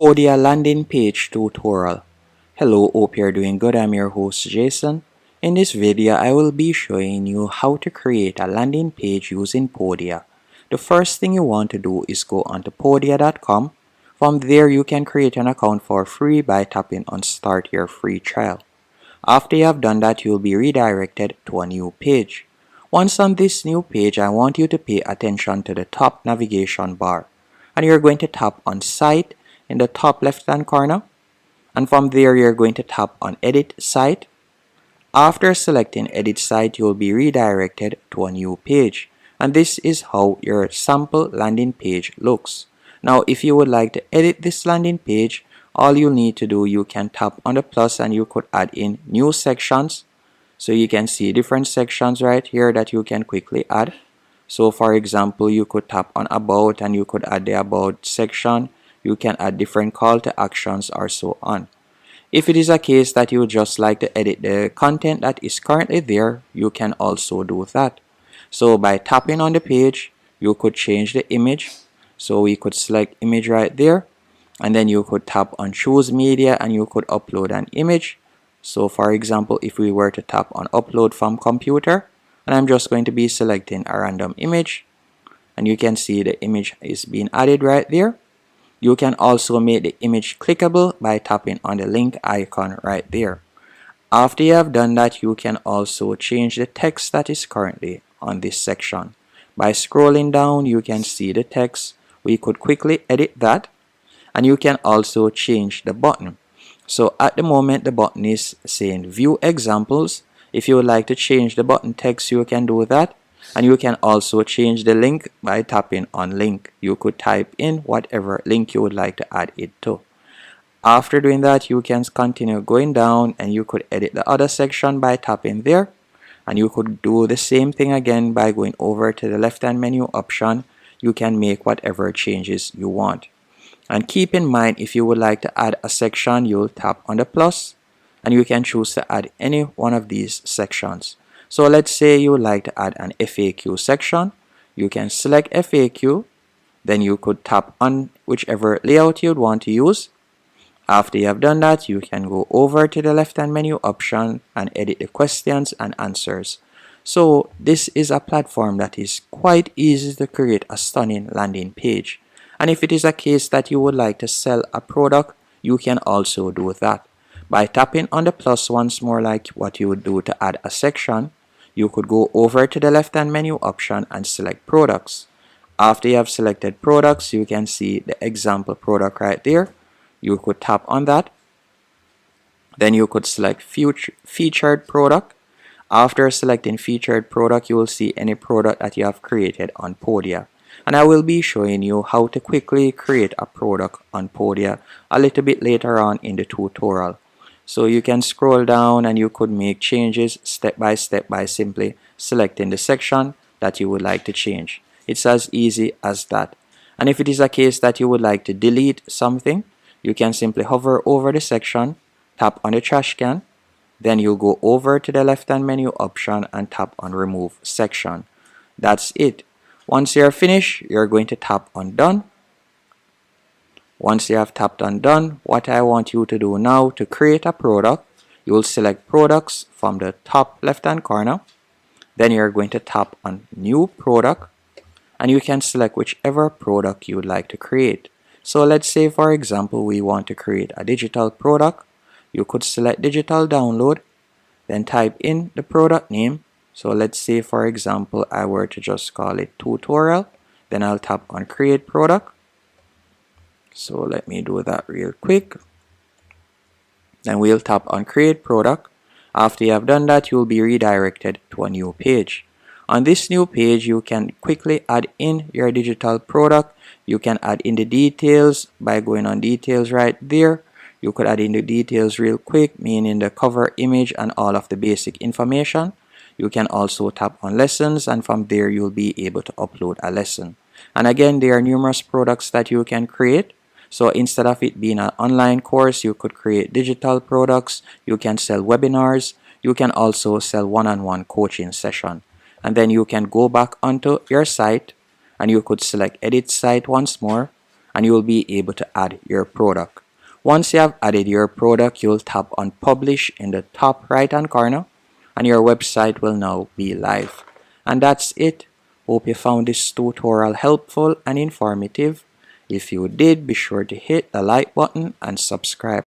Podia landing page tutorial. Hello, hope you're doing good. I'm your host Jason. In this video, I will be showing you how to create a landing page using Podia. The first thing you want to do is go onto podia.com. From there, you can create an account for free by tapping on Start Your Free Trial. After you have done that, you'll be redirected to a new page. Once on this new page, I want you to pay attention to the top navigation bar. And you're going to tap on Site in the top left hand corner. And from there, you're going to tap on Edit Site. After selecting Edit Site, you'll be redirected to a new page. And this is how your sample landing page looks. Now, if you would like to edit this landing page, all you need to do, you can tap on the plus and you could add in new sections. So you can see different sections right here that you can quickly add. So for example, you could tap on About and you could add the About section. You can add different call to actions or so on. If it is a case that you just like to edit the content that is currently there, you can also do that. So by tapping on the page, you could change the image. So we could select image right there. And then you could tap on choose media and you could upload an image. So for example, if we were to tap on upload from computer, and I'm just going to be selecting a random image, and you can see the image is being added right there. You can also make the image clickable by tapping on the link icon right there. After you have done that, you can also change the text that is currently on this section. By scrolling down, you can see the text. We could quickly edit that. And you can also change the button. So at the moment, the button is saying view examples. If you would like to change the button text, you can do that. And you can also change the link by tapping on link. You could type in whatever link you would like to add it to. After doing that, you can continue going down and you could edit the other section by tapping there. And you could do the same thing again by going over to the left hand menu option. You can make whatever changes you want. And keep in mind, if you would like to add a section, you'll tap on the plus and you can choose to add any one of these sections. So let's say you would like to add an FAQ section. You can select FAQ, then you could tap on whichever layout you'd want to use. After you have done that, you can go over to the left hand menu option and edit the questions and answers. So this is a platform that is quite easy to create a stunning landing page. And if it is a case that you would like to sell a product, you can also do that. By tapping on the plus once more, like what you would do to add a section, you could go over to the left hand menu option and select products. After you have selected products, you can see the example product right there. You could tap on that. Then you could select featured product. After selecting featured product, you will see any product that you have created on Podia. And I will be showing you how to quickly create a product on Podia a little bit later on in the tutorial. So you can scroll down and you could make changes step by simply selecting the section that you would like to change. It's as easy as that. And if it is a case that you would like to delete something, you can simply hover over the section, tap on the trash can, then you'll go over to the left hand menu option and tap on remove section. That's it. Once you're finished, you're going to tap on done. Once you have tapped on done, what I want you to do now to create a product, you will select products from the top left hand corner. Then you're going to tap on new product and you can select whichever product you would like to create. So let's say for example, we want to create a digital product. You could select digital download, then type in the product name. So let's say for example, I were to just call it tutorial, then I'll tap on create product. So let me do that real quick. Then we'll tap on create product. After you have done that, you'll be redirected to a new page. On this new page, you can quickly add in your digital product. You can add in the details by going on details right there. You could add in the details real quick, meaning the cover image and all of the basic information. You can also tap on lessons and from there you'll be able to upload a lesson. And again, there are numerous products that you can create. So instead of it being an online course, you could create digital products. You can sell webinars. You can also sell one-on-one coaching session. And then you can go back onto your site and you could select edit site once more. and you will be able to add your product. Once you have added your product, you'll tap on publish in the top right hand corner and your website will now be live. And that's it. Hope you found this tutorial helpful and informative. If you did, be sure to hit the like button and subscribe.